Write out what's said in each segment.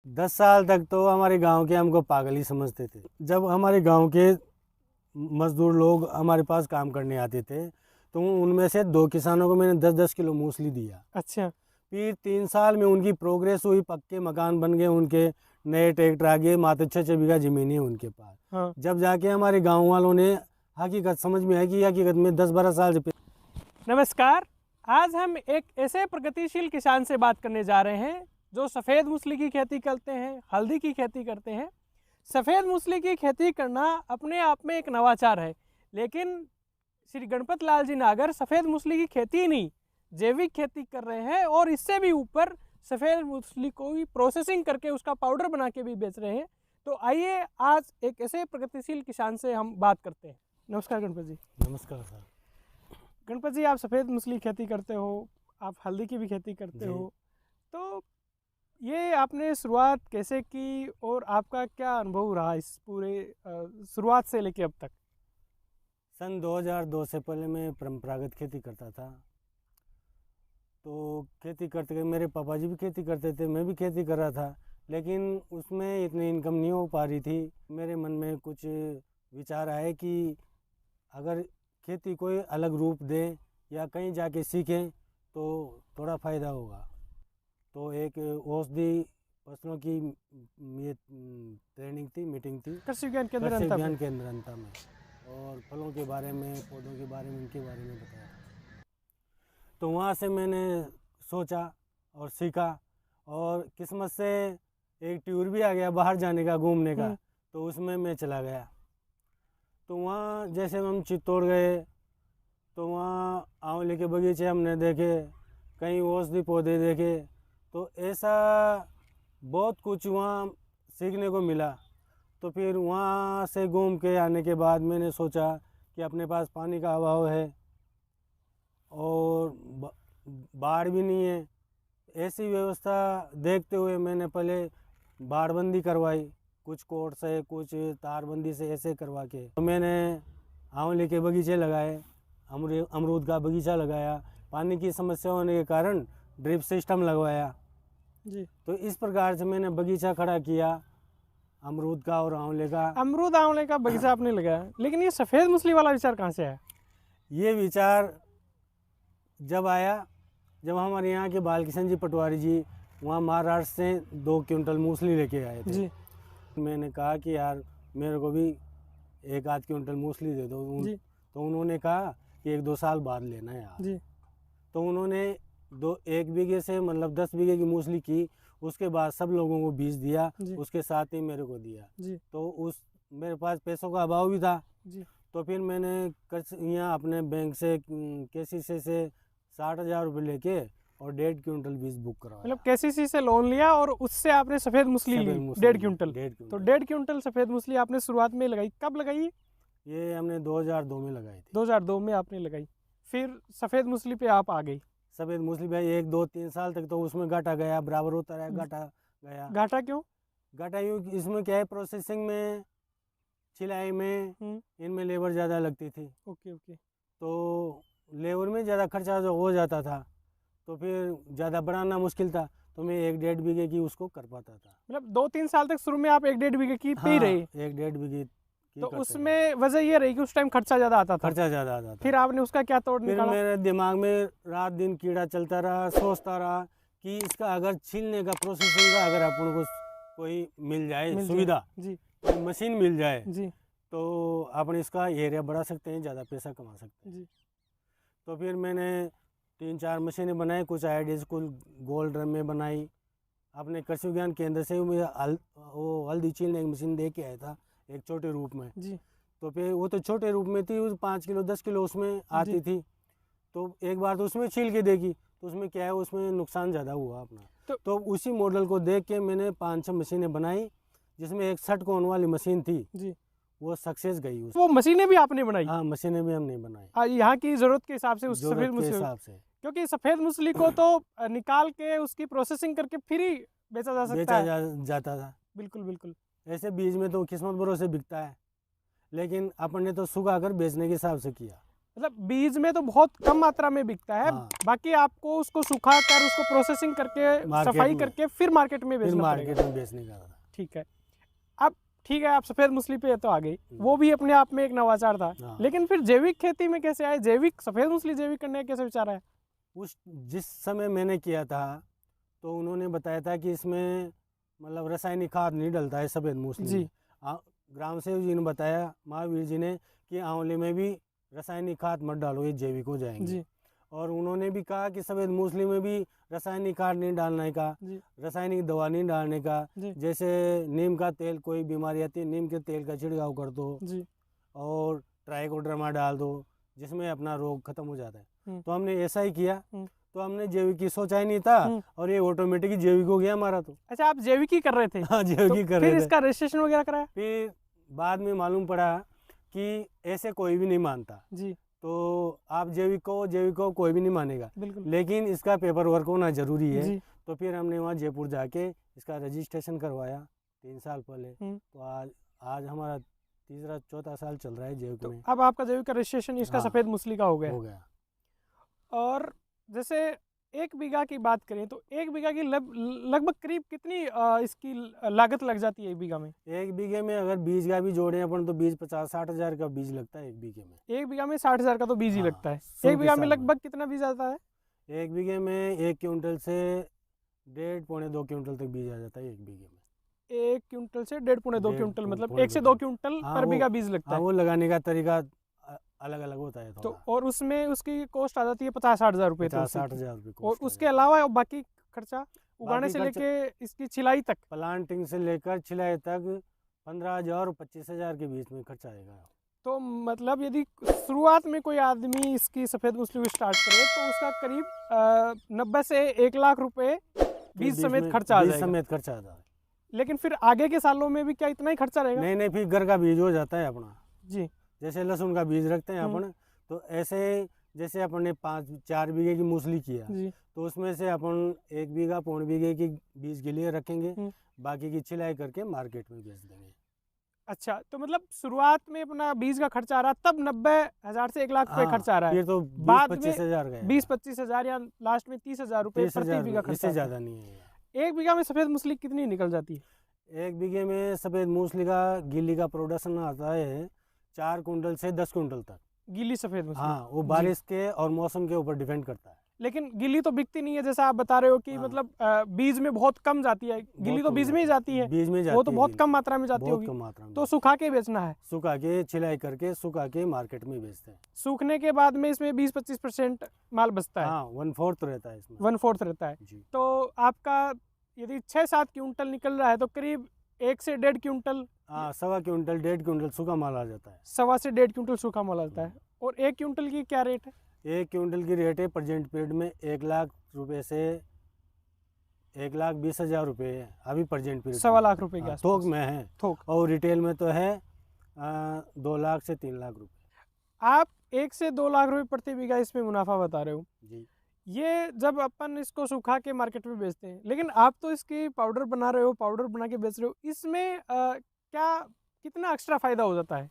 10 साल तक तो हमारे गांव के हमको पागल ही समझते थे। जब हमारे गांव के मजदूर लोग हमारे पास काम करने आते थे तो उनमें से 2 किसानों को मैंने 10-10 किलो मूंगफली दिया। अच्छा। फिर 3 साल में उनकी प्रोग्रेस हुई, पक्के मकान बन गए, उनके नए ट्रैक्टर आ गए, मात्र 6-6 बीघा जमीन है उनके पास। हाँ। जब जाके हमारे गाँव वालों ने हकीकत समझ में आई कि हकीकत में 10-12 साल से। नमस्कार, आज हम एक ऐसे प्रगतिशील किसान से बात करने जा रहे हैं जो सफ़ेद मूंगफली की खेती करते हैं, हल्दी की खेती करते हैं। सफ़ेद मूंगफली की खेती करना अपने आप में एक नवाचार है, लेकिन श्री गणपत लाल जी नागर सफ़ेद मूंगफली की खेती ही नहीं, जैविक खेती कर रहे हैं और इससे भी ऊपर सफ़ेद मूंगफली को भी प्रोसेसिंग करके उसका पाउडर बना के भी बेच रहे हैं। तो आइए आज एक ऐसे प्रगतिशील किसान से हम बात करते हैं। नमस्कार गणपत जी। नमस्कार सर। गणपत जी, आप सफ़ेद मूंगफली खेती करते हो, आप हल्दी की भी खेती करते हो, तो ये आपने शुरुआत कैसे की और आपका क्या अनुभव रहा इस पूरे शुरुआत से लेके अब तक? सन 2002 से पहले मैं परंपरागत खेती करता था। तो खेती करते करते मेरे पापा जी भी खेती करते थे, मैं भी खेती कर रहा था, लेकिन उसमें इतनी इनकम नहीं हो पा रही थी। मेरे मन में कुछ विचार आए कि अगर खेती कोई अलग रूप दे या कहीं जाके सीखें तो थोड़ा फ़ायदा होगा। तो एक औषधि फसलों की ये ट्रेनिंग थी, मीटिंग थी कृषि विज्ञान केंद्र कृषि अंता विज्ञान पे। केंद्र अंता में, और फलों के बारे में, पौधों के बारे में, उनके बारे में बताया। तो वहाँ से मैंने सोचा और सीखा, और किस्मत से एक टूर भी आ गया बाहर जाने का, घूमने का, तो उसमें मैं चला गया। तो वहाँ जैसे हम चित्तौड़ गए तो वहाँ आंवले के बगीचे हमने देखे, कहीं औषधि पौधे देखे, तो ऐसा बहुत कुछ वहाँ सीखने को मिला। तो फिर वहाँ से घूम के आने के बाद मैंने सोचा कि अपने पास पानी का अभाव है और बाढ़ भी नहीं है। ऐसी व्यवस्था देखते हुए मैंने पहले बाड़बंदी करवाई, कुछ कोर्ट से, कुछ तारबंदी से, ऐसे करवा के। तो मैंने आंवले के बगीचे लगाए, अमरूद का बगीचा लगाया, पानी की समस्या होने के कारण ड्रिप सिस्टम लगवाया जी। तो इस प्रकार से मैंने बगीचा खड़ा किया अमरूद का और आंवले का। अमरूद आंवले का बगीचा आपने लगाया, लेकिन ये सफ़ेद मूंगफली वाला विचार कहाँ से आया? ये विचार जब आया, जब हमारे यहाँ के बालकिशन जी पटवारी जी वहाँ महाराष्ट्र से 2 क्विंटल मूंगफली लेके आए थे जी। मैंने कहा कि यार मेरे को भी 1-8 क्विंटल मूंगफली दे दो। जी। तो उन्होंने कहा कि 1-2 साल बाद लेना है यार। जी। तो उन्होंने 1 बीघे से मतलब 10 बीघे की मूंगफली की, उसके बाद सब लोगों को बीज दिया, उसके साथ ही मेरे को दिया। जी। तो उस मेरे पास पैसों का अभाव भी था। जी। तो फिर मैंने यहाँ अपने बैंक से केसीसी से 60,000 रुपये लेके और 1.5 क्विंटल बीज बुक करवाया। मतलब केसीसी से लोन लिया और उससे आपने सफ़ेद मूंगफली ली 1.5 क्विंटल। तो 1.5 क्विंटल सफ़ेद मूंगफली आपने शुरुआत में लगाई, कब लगाई? ये हमने 2002 में लगाई थी। 2002 में आपने लगाई, फिर सफ़ेद मूंगफली पे आप आ गई। सफ़ेद मूंगफली भाई 1-2-3 साल तक तो उसमें घाटा गया, बराबर होता रहा, घाटा गया। घाटा क्यों? घाटा यूँ इसमें क्या है, प्रोसेसिंग में, छिलाई में, इनमें लेबर ज़्यादा लगती थी। Okay okay. तो लेबर में ज़्यादा खर्चा जो हो जाता था, तो फिर ज़्यादा बढ़ाना मुश्किल था, तो मैं 1-1.5 बीघे की उसको कर पाता था। मतलब 2-3 साल तक शुरू में आप 1-1.5 बीघे की पे ही रहे। 1-1.5 बीघे की तो करते उसमें वजह ये रही कि उस टाइम खर्चा ज़्यादा आता था। खर्चा ज़्यादा आता था। फिर आपने उसका क्या तोड़ फिर निकाला? मेरे दिमाग में रात दिन कीड़ा चलता रहा, सोचता रहा कि इसका अगर छीलने का, प्रोसेसिंग का अगर अपन को कोई मिल जाए सुविधा, जी, मशीन मिल जाए, जी, तो अपन इसका एरिया बढ़ा सकते हैं, ज़्यादा पैसा कमा सकते हैं। जी। तो फिर मैंने 3-4 मशीनें बनाई, कुछ आईडी स्कूल गोल ड्रम में बनाई। अपने कृषि विज्ञान केंद्र से वो हल्दी छीलने की मशीन दे के आया था एक छोटे रूप में। जी। तो फिर वो तो छोटे रूप में थी, 5 किलो 10 किलो उसमें आती थी। तो एक बार तो उसमें छील के देखी, तो उसमें क्या है, उसमें नुकसान ज़्यादा हुआ अपना। तो उसी मॉडल को देख के मैंने 5-6 मशीनें बनाई, जिसमें एक 60 कोण वाली मशीन थी जी। वो सक्सेस गई। वो मशीनें भी आपने बनाई? हाँ, मशीनें भी हमने बनाई यहाँ की ज़रूरत के हिसाब से, उस सफ़ेद ज़रूरत के मूंगफली, हिसाब से। क्योंकि सफ़ेद मूंगफली को तो निकाल के उसकी प्रोसेसिंग करके फिर ही बेचा जा सकता है। जाता था। बिल्कुल बिल्कुल। ऐसे बीज में तो किस्मत भरोसे बिकता है, लेकिन अपन ने तो सुखा कर बेचने के हिसाब से किया। मतलब बीज में तो बहुत कम मात्रा में बिकता है, हाँ। बाकी आपको उसको सुखा कर उसको प्रोसेसिंग करके मार्केट सफाई में। करके फिर मार्केट में फिर बेचना मार्केट पड़ेगा। में बेचने का था। ठीक है। अब ठीक है, आप सफ़ेद मूसली पे तो आ गई, वो भी अपने आप में एक नवाचार था, हाँ। लेकिन फिर जैविक खेती में कैसे आए? जैविक सफ़ेद मूसली जैविक करने का कैसे विचार आया? जिस समय मैंने किया था तो उन्होंने बताया था कि इसमें मतलब रासायनिक खाद नहीं डलता है सफ़ेद मूसली जी। में। ग्राम सेवक जी ने बताया, महावीर जी ने, कि आंवले में भी रासायनिक खाद मत डालो, ये जैविक हो जाएंगे। जी। और उन्होंने भी कहा कि सफ़ेद मूसली में भी रासायनिक खाद नहीं डालने का, जी। रासायनिक दवा नहीं डालने का। जी। जैसे नीम का तेल, कोई बीमारी आती है, नीम के तेल का छिड़काव कर दो जी। और ट्राइकोडर्मा डाल दो, जिसमें अपना रोग खत्म हो जाता है। तो हमने ऐसा ही किया। तो हमने जैविक की सोचा ही नहीं था और ये ऑटोमेटिक ही जैविक हो गया हमारा। तो अच्छा, आप जैविक ही कर रहे थे? हाँ, जैविक ही कर रहे थे। फिर इसका रजिस्ट्रेशन वगैरह कराया? फिर बाद में मालूम पड़ा कि ऐसे कोई भी नहीं मानता जी। तो आप जैविक को कोई भी नहीं मानेगा, बिल्कुल। लेकिन इसका पेपर वर्क होना जरूरी है। जी। तो फिर हमने वहाँ जयपुर जाके इसका रजिस्ट्रेशन करवाया 3 साल पहले। तो आज हमारा तीसरा चौथा साल चल रहा है जैविक में। अब आपका जैविक का रजिस्ट्रेशन इसका हाँ, सफ़ेद मूसली का हो गया। और जैसे 1 बीघा की बात करें तो 1 बीघा की लगभग करीब कितनी इसकी लागत लग जाती है 1 बीघा में? 1 बीघे में अगर बीज का भी जोड़े अपन तो बीज 50-60 हज़ार का बीज लगता है 1 बीघे में। 1 बीघा में 60,000 का तो बीज ही हाँ, लगता है। शुरू 1 के बीघा में साल लगभग कितना बीज आता है? 1 बीघे में 1 क्विंटल से 1.5 पौने 2 क्विंटल तक बीज आ जाता है 1 बीघे में। 1 क्विंटल से 1.5 पौने 2 1.5 क्विंटल, मतलब पौने 1 से 2 2 क्विंटल हाँ, पर बीघा बीज लगता है। वो लगाने का तरीका अलग अलग होता है तो थोड़ा। और उसमें उसकी कॉस्ट आ जाती है 50-60 हज़ार रुपये। 50-60 हज़ार रुपये और उसके अलावा बाकी खर्चा उगाने से लेके इसकी छिलाई तक, प्लांटिंग से लेकर छिलाई तक 15,000 और 25,000 के बीच में खर्चा आएगा। तो मतलब यदि शुरुआत में कोई आदमी इसकी सफ़ेद मूसली को स्टार्ट करे तो उसका करीब 90 से 1 लाख रुपए बीज समेत खर्चा आ जाएगा। लेकिन फिर आगे के सालों में भी क्या इतना ही खर्चा रहेगा? नहीं, फिर घर का बीज हो जाता है अपना। जी। जैसे लहसुन का बीज रखते हैं अपन, तो ऐसे जैसे अपन ने 5-4 बीघे की मूसली किया जी। तो उसमें से अपन 1 बीघा पौन बीघे की बीज के लिए रखेंगे, बाकी की छिलाई करके मार्केट में बेच देंगे। अच्छा, तो मतलब शुरुआत में अपना बीज का खर्चा आ रहा, तब 90,000 से 1 लाख रुपए खर्चा आ रहा है। फिर तो बाद 20-25 हज़ार का 20-25 हज़ार या लास्ट में 30,000 रुपए प्रति बीघा खर्चा। इससे ज़्यादा नहीं है। 1 बीघा में सफ़ेद मूसली कितनी निकल जाती है? 1 बीघे में सफ़ेद मूसली का गिल्ली का प्रोडक्शन आता है 4 कुंटल से 10 कुंटल तक। गीली सफ़ेद मूसली? हाँ, वो बारिश के और मौसम के ऊपर डिपेंड करता है। लेकिन गिल्ली तो बिकती नहीं है, जैसा आप बता रहे हो कि मतलब बीज में बहुत कम जाती है। गिल्ली तो बीज में ही जाती है, बीज में जाती वो तो है, बहुत कम मात्रा में जाती बहुत होगी। कम मात्रा में। तो सुखा के बेचना है? सुखा के छिलाई करके सुखा के मार्केट में बेचते हैं। सूखने के बाद में इसमें 20-25% माल बचता है? हाँ, 1/4 रहता है इसमें। 1/4 रहता है जी। तो आपका यदि 6-7 क्विंटल निकल रहा है तो करीब 1 से 1.5 क्विंटल, हाँ, 1.25 क्विंटल 1.5 क्विंटल सूखा माल आ जाता है। 1.25 से 1.5 क्विंटल सूखा माल आता है। और 1 क्विंटल की क्या रेट है? 1 क्विंटल की रेट है प्रेजेंट पीरियड में 1 लाख रुपए से 1,20,000 रुपये है अभी प्रेजेंट पीरियड। 1.25 लाख रुपए के आसपास थोक में है, थोक। और रिटेल में तो है 2 लाख से 3 लाख रुपये। आप 1 से 2 लाख रुपए प्रति बीघा इसमें मुनाफा बता रहे हो जी। ये जब अपन इसको सुखा के मार्केट में बेचते हैं, लेकिन आप तो इसकी पाउडर बना रहे हो, पाउडर बना के बेच रहे हो, इसमें क्या कितना एक्स्ट्रा फ़ायदा हो जाता है?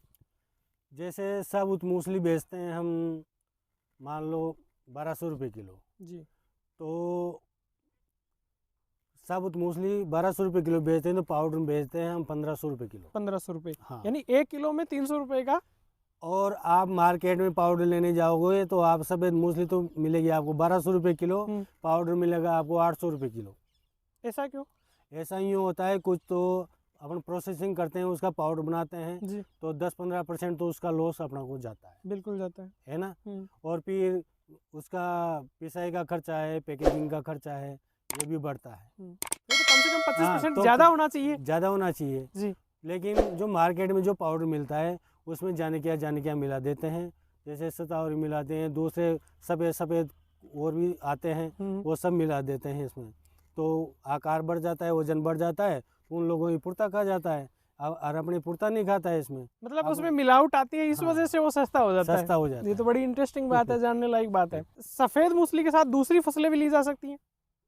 जैसे साबुत मूसली बेचते हैं हम, मान लो 1200 रुपये किलो जी। तो साबुत मूसली 1200 रुपये किलो बेचते हैं, तो पाउडर बेचते हैं हम 1500 रुपये किलो। 1500 रुपये? हाँ। यानी 1 किलो में 300 रुपये का। और आप मार्केट में पाउडर लेने जाओगे तो आप सफ़ेद मूसली तो मिलेगी आपको 1200 रुपये किलो, पाउडर मिलेगा आपको 800 रुपये किलो। ऐसा क्यों? ऐसा यूँ होता है, कुछ तो अपन प्रोसेसिंग करते हैं, उसका पाउडर बनाते हैं जी। तो 10-15% तो उसका लॉस अपना को जाता है। बिल्कुल जाता है ना। और फिर उसका पिसाई का खर्चा है, पैकेजिंग का खर्चा है, ये भी बढ़ता है। तो कम से कम 25% तो ज़्यादा होना चाहिए। ज़्यादा होना चाहिए जी। लेकिन जो मार्केट में जो पाउडर मिलता है उसमें जाने क्या मिला देते हैं, जैसे सतावरी मिलाते हैं, दूसरे सफ़ेद और भी आते हैं, वो सब मिला देते हैं इसमें, तो आकार बढ़ जाता है, वजन बढ़ जाता है, तो उन लोगों की पुर्ता खा जाता है और अपनी पुर्ता नहीं खाता है इसमें। मतलब उसमें मिलावट आती है, इस वजह से वो सस्ता हो जाता है। सस्ता हो जाता है। ये तो बड़ी इंटरेस्टिंग बात है, जानने लायक बात है। सफ़ेद मूसली के साथ दूसरी फसलें भी ली जा सकती हैं?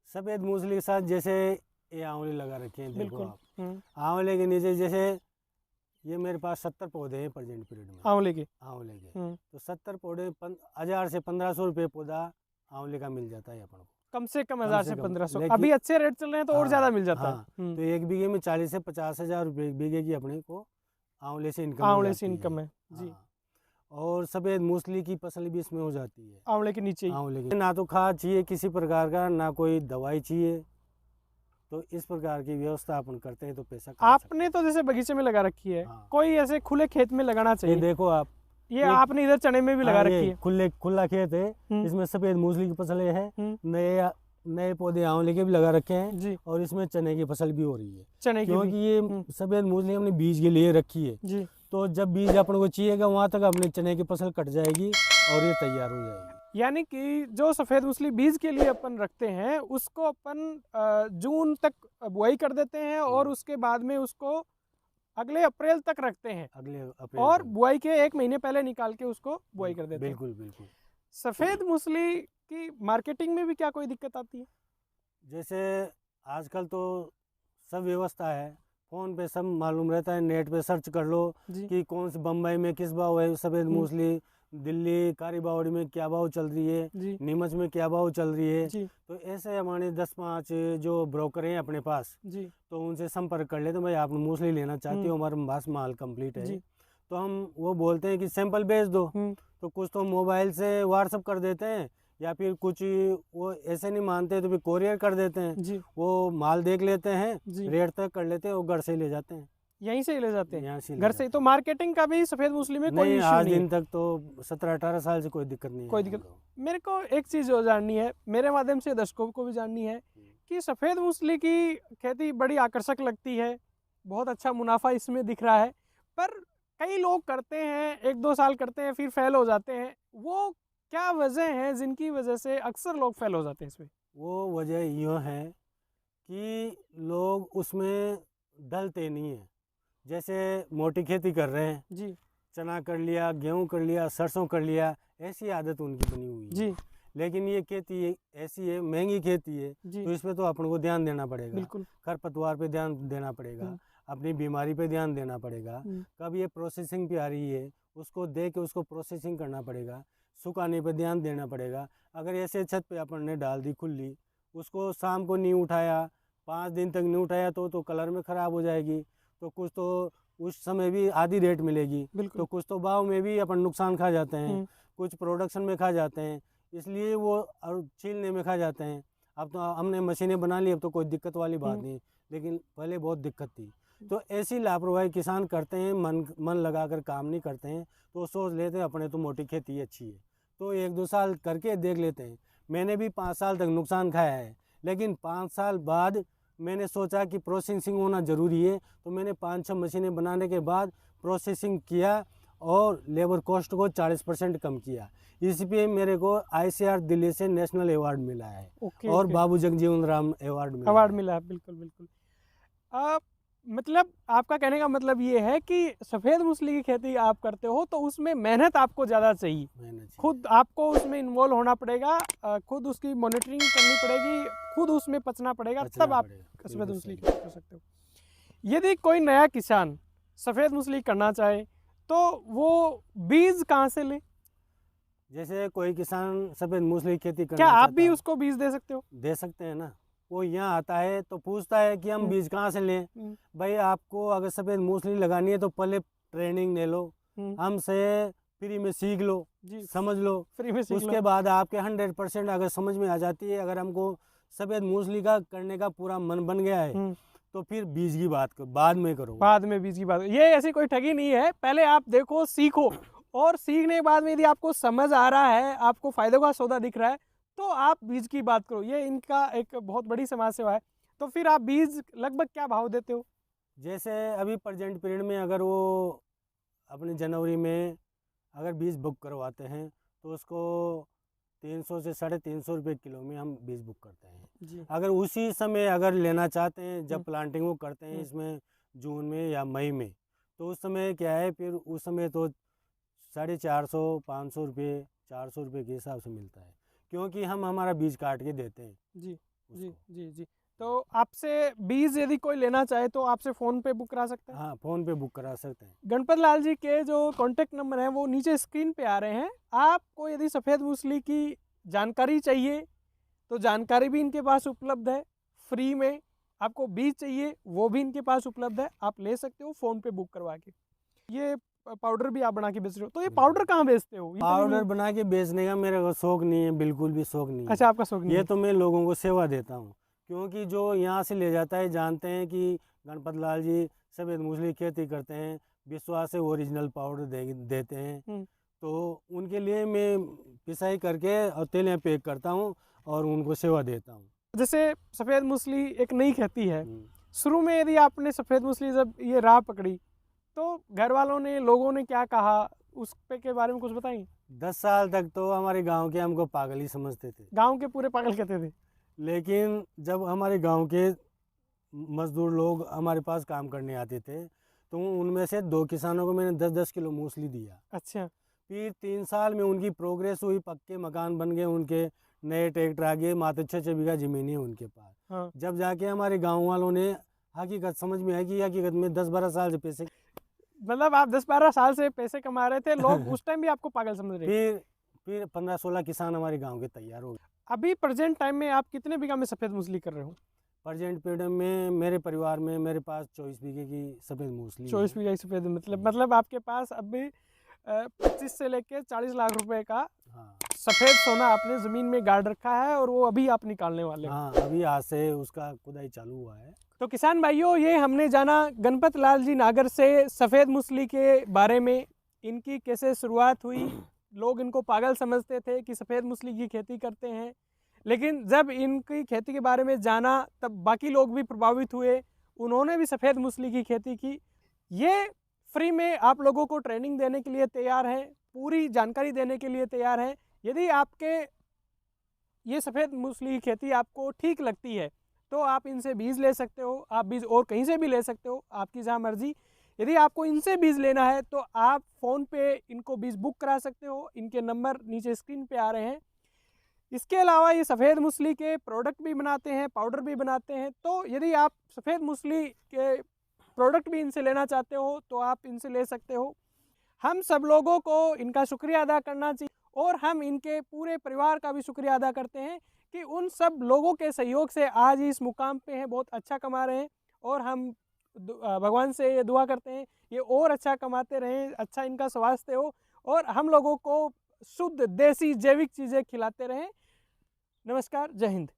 सफ़ेद मूसली के साथ जैसे ये आंवले लगा रखे हैं, देखो बिल्कुल। आप आंवले के नीचे जैसे ये मेरे पास 70 पौधे हैं प्रेजेंट पीरियड में आंवले के। आंवले के। तो 70 पौधे 1000 से 1500 रुपये पौधा आंवले का मिल जाता है अपन को, कम से कम कम 1000 से से कम। 1500। लेकिन अभी अच्छे रेट चल रहे हैं तो और हाँ, ज्यादा मिल जाता हाँ, है। तो 1 बीघे में 40 से 50 हजार रुपये बीघे की अपने को आंवले से इनकम हो आंवले से जाती इनकम है जी। हाँ। और सफ़ेद मूसली की फसल भी इसमें हो जाती है आंवले के नीचे ही। आंवले की। ना तो खाद चाहिए किसी प्रकार का, ना कोई दवाई चाहिए, तो इस प्रकार की व्यवस्था अपन करते हैं तो पैसा कमा सकते आपने तो जैसे बगीचे में लगा रखी है, हाँ। कोई ऐसे खुले खेत में लगाना हैं। ये चाहिए। देखो आप, ये आपने इधर चने में भी लगा हाँ, रखी ये है। खुला खेत है, हम्म। इसमें सफ़ेद मूसली की फसलें हैं, हम्म। नए पौधे आंवले के भी लगा रखे हैं जी। और इसमें चने की फसल भी हो रही है, चने की क्योंकि भी। ये सफ़ेद मूसली हमने बीज के लिए रखी है। जी। तो जब बीज अपन को चाहिएगा वहाँ तक अपने चने की फसल कट जाएगी और ये तैयार हो जाएगी। यानी कि जो सफ़ेद मूसली बीज के लिए अपन रखते हैं उसको अपन जून तक बुआई कर देते हैं और उसके बाद में उसको अगले अप्रैल तक रखते हैं, अगले अप्रैल और तक। बुआई के 1 महीने पहले निकाल के उसको बुआई कर देते हैं। बिल्कुल बिल्कुल। सफ़ेद मूसली की मार्केटिंग में भी क्या कोई दिक्कत आती है? जैसे आजकल तो सब व्यवस्था है, फ़ोन पे सब मालूम रहता है, नेट पे सर्च कर लो जी। कि कौन से बम्बई में किस भाव है सफ़ेद मूसली, दिल्ली कारी बावड़ी में क्या भाव चल रही है, जी। नीमच में क्या भाव चल रही है। जी। तो ऐसे हमारे 10-5 जो ब्रोकर हैं अपने पास, जी। तो उनसे संपर्क कर लेते, भाई आप मूसली लेना चाहते हो, हमारे पास माल कंप्लीट है। जी। तो हम वो बोलते हैं कि सैंपल भेज दो, तो कुछ तो मोबाइल से व्हाट्सअप कर देते हैं, या फिर कुछ वो ऐसे नहीं मानते तो फिर कोरियर कर देते हैं। जी। वो माल देख लेते हैं, जी। रेट तक कर लेते हैं और घर से ले जाते हैं, यहीं से ही ले जाते हैं यहाँ से ले घर से ही। तो मार्केटिंग का भी सफ़ेद मूसली में कोई नहीं, इश्यू आज नहीं है। दिन तक तो 17-18 साल से कोई दिक्कत नहीं है। कोई दिक्कत। मेरे को एक चीज़ और जाननी है, मेरे माध्यम से दर्शकों को भी जाननी है कि सफ़ेद मूसली की खेती बड़ी आकर्षक लगती है, बहुत अच्छा मुनाफा इसमें दिख रहा है, पर कई लोग करते हैं, 1-2 साल करते हैं फिर फेल हो जाते हैं। वो क्या वजह है जिनकी वजह से अक्सर लोग फेल हो जाते हैं इसमें? वो वजह यूँ है कि लोग उसमें डलते नहीं हैं। जैसे मोटी खेती कर रहे हैं जी। चना कर लिया, गेहूँ कर लिया, सरसों कर लिया, ऐसी आदत उनकी बनी हुई है जी। लेकिन ये खेती ऐसी है, महंगी खेती है, जी। तो इस पे तो अपन को ध्यान देना पड़ेगा, बिल्कुल। खरपतवार पे ध्यान देना पड़ेगा, अपनी बीमारी पे ध्यान देना पड़ेगा। कब ये प्रोसेसिंग पे आ रही है उसको देख के उसको प्रोसेसिंग करना पड़ेगा, सुखाने पे ध्यान देना पड़ेगा। अगर ऐसे छत पे अपन ने डाल दी खुली, उसको शाम को नहीं उठाया, 5 दिन तक नहीं उठाया तो कलर में ख़राब हो जाएगी, तो कुछ तो उस समय भी आधी रेट मिलेगी, तो कुछ तो भाव में भी अपन नुकसान खा जाते हैं, कुछ प्रोडक्शन में खा जाते हैं, इसलिए वो और छीलने में खा जाते हैं। अब तो हमने मशीनें बना ली, अब तो कोई दिक्कत वाली बात नहीं, लेकिन पहले बहुत दिक्कत थी। तो ऐसी लापरवाही किसान करते हैं, मन लगाकर काम नहीं करते हैं, तो सोच लेते हैं अपने तो मोटी खेती अच्छी है, तो 1-2 साल करके देख लेते हैं। मैंने भी 5 साल तक नुकसान खाया है, लेकिन 5 साल बाद मैंने सोचा कि प्रोसेसिंग होना ज़रूरी है, तो मैंने 5-6 मशीनें बनाने के बाद प्रोसेसिंग किया और लेबर कॉस्ट को 40% कम किया। इस पे मेरे को ICAR दिल्ली से नेशनल अवार्ड मिला है और बाबू जगजीवन राम अवार्ड मिला है। बिल्कुल बिल्कुल। मतलब आपका कहने का मतलब ये है कि सफ़ेद मूसली की खेती आप करते हो तो उसमें मेहनत आपको ज़्यादा चाहिए, खुद आपको उसमें इन्वॉल्व होना पड़ेगा, खुद उसकी मॉनिटरिंग करनी पड़ेगी, खुद उसमें पचना पड़ेगा, तब आप सफ़ेद मूसली की खेती कर सकते हो। यदि कोई नया किसान सफ़ेद मूसली करना चाहे तो वो बीज कहाँ से ले? जैसे कोई किसान सफ़ेद मूसली की खेती करना क्या आप भी चाहता उसको बीज दे सकते हो? दे सकते हैं ना। वो यहाँ आता है तो पूछता है कि हम बीज कहाँ से लें। भाई आपको अगर सफ़ेद मूसली लगानी है तो पहले ट्रेनिंग ले लो, हमसे फ्री में सीख लो, समझ लो, फ्री में सीख लो। उसके बाद आपके 100% अगर समझ में आ जाती है, अगर हमको सफ़ेद मूसली का करने का पूरा मन बन गया है तो फिर बीज की बात बाद में करो। बाद में बीज की बात, ये ऐसी कोई ठगी नहीं है, पहले आप देखो, सीखो, और सीखने के बाद में यदि आपको समझ आ रहा है, आपको फायदे का सौदा दिख रहा है, तो आप बीज की बात करो। ये इनका एक बहुत बड़ी समाज सेवा है। तो फिर आप बीज लगभग क्या भाव देते हो? जैसे अभी प्रेजेंट पीरियड में अगर वो अपने जनवरी में अगर बीज बुक करवाते हैं तो उसको 300 से 350 रुपये किलो में हम बीज बुक करते हैं जी। अगर उसी समय अगर लेना चाहते हैं, जब प्लांटिंग वो करते हैं इसमें जून में या मई में, तो उस समय क्या है, फिर उस समय तो 450, 500 रुपये, 400 रुपये के हिसाब से मिलता है, क्योंकि हम हमारा बीज काट के देते हैं। जी जी जी जी। तो आपसे बीज यदि कोई लेना चाहे तो आपसे फ़ोन पे बुक करा सकते हैं। हाँ, फ़ोन पे बुक करा सकते हैं। गणपत लाल जी के जो कॉन्टेक्ट नंबर हैं वो नीचे स्क्रीन पे आ रहे हैं। आपको यदि सफ़ेद मूसली की जानकारी चाहिए तो जानकारी भी इनके पास उपलब्ध है फ्री में। आपको बीज चाहिए वो भी इनके पास उपलब्ध है, आप ले सकते हो फ़ोन पे बुक करवा के। ये पाउडर भी आप बना के बेच रहे हो, तो ये पाउडर कहाँ बेचते हो? ये तो पाउडर नहीं- बना के बेचने का मेरे को शौक नहीं है, बिल्कुल भी शौक नहीं है। अच्छा, आपका शौक नहीं ये है। तो मैं लोगों को सेवा देता हूँ, क्योंकि जो यहाँ से ले जाता है जानते हैं कि गणपत लाल जी सफ़ेद मूसली खेती करते हैं, विश्वास से ओरिजिनल पाउडर देते हैं। तो उनके लिए मैं पिसाई करके और तेल में पैक करता हूँ और उनको सेवा देता हूँ। जैसे सफ़ेद मूसली एक नई खेती है, हम्म। शुरू में यदि आपने सफ़ेद मूसली जब ये राह पकड़ी तो घर वालों ने, लोगों ने क्या कहा उस पे के बारे में कुछ बताएं? 10 साल तक तो हमारे गांव के हमको पागल ही समझते थे, गांव के पूरे पागल कहते थे। लेकिन जब हमारे गांव के मजदूर लोग हमारे पास काम करने आते थे तो उनमें से 2 किसानों को मैंने 10-10 किलो मूसली दिया। अच्छा। फिर 3 साल में उनकी प्रोग्रेस हुई, पक्के मकान बन गए उनके, नए ट्रैक्टर आ गए, मात्र 6-6 बीघा ज़मीन है उनके पास। हाँ। जब जाके हमारे गांव वालों ने हकीकत समझ में आई कि हकीकत में 10-12 साल से पैसे मतलब आप 10-12 साल से पैसे कमा रहे थे, लोग उस टाइम भी आपको पागल समझ रहे थे। फिर 15-16 किसान हमारे गांव के तैयार हो गए। अभी प्रेजेंट टाइम में आप कितने बीघा में सफ़ेद मूसली कर रहे हो? प्रेजेंट पीरियड में मेरे परिवार में मेरे पास 24 बीघे की सफ़ेद मूसली है। 24 बीघा की सफ़ेद, मतलब आपके पास अभी 25 से लेके 40 लाख रुपए का हाँ, सफ़ेद सोना आपने ज़मीन में गाड़ रखा है और वो अभी आप निकालने वाले हो। हाँ, अभी आज से उसका खुदाई चालू हुआ है। तो किसान भाइयों, ये हमने जाना गणपत लाल जी नागर से सफ़ेद मूसली के बारे में, इनकी कैसे शुरुआत हुई। लोग इनको पागल समझते थे कि सफ़ेद मूसली की खेती करते हैं, लेकिन जब इनकी खेती के बारे में जाना तब बाकी लोग भी प्रभावित हुए, उन्होंने भी सफ़ेद मूसली की खेती की। ये फ्री में आप लोगों को ट्रेनिंग देने के लिए तैयार हैं, पूरी जानकारी देने के लिए तैयार हैं। यदि आपके ये सफ़ेद मूसली की खेती आपको ठीक लगती है तो आप इनसे बीज ले सकते हो। आप बीज और कहीं से भी ले सकते हो, आपकी जहाँ मर्जी। यदि आपको इनसे बीज लेना है तो आप फ़ोन पे इनको बीज बुक करा सकते हो, इनके नंबर नीचे स्क्रीन पे आ रहे हैं। इसके अलावा ये सफ़ेद मूसली के प्रोडक्ट भी बनाते हैं, पाउडर भी बनाते हैं। तो यदि आप सफ़ेद मूसली के प्रोडक्ट भी इनसे लेना चाहते हो तो आप इनसे ले सकते हो। हम सब लोगों को इनका शुक्रिया अदा करना चाहिए और हम इनके पूरे परिवार का भी शुक्रिया अदा करते हैं कि उन सब लोगों के सहयोग से आज इस मुकाम पे हैं, बहुत अच्छा कमा रहे हैं। और हम भगवान से ये दुआ करते हैं ये और अच्छा कमाते रहें, अच्छा इनका स्वास्थ्य हो और हम लोगों को शुद्ध देसी जैविक चीज़ें खिलाते रहें। नमस्कार, जय हिंद।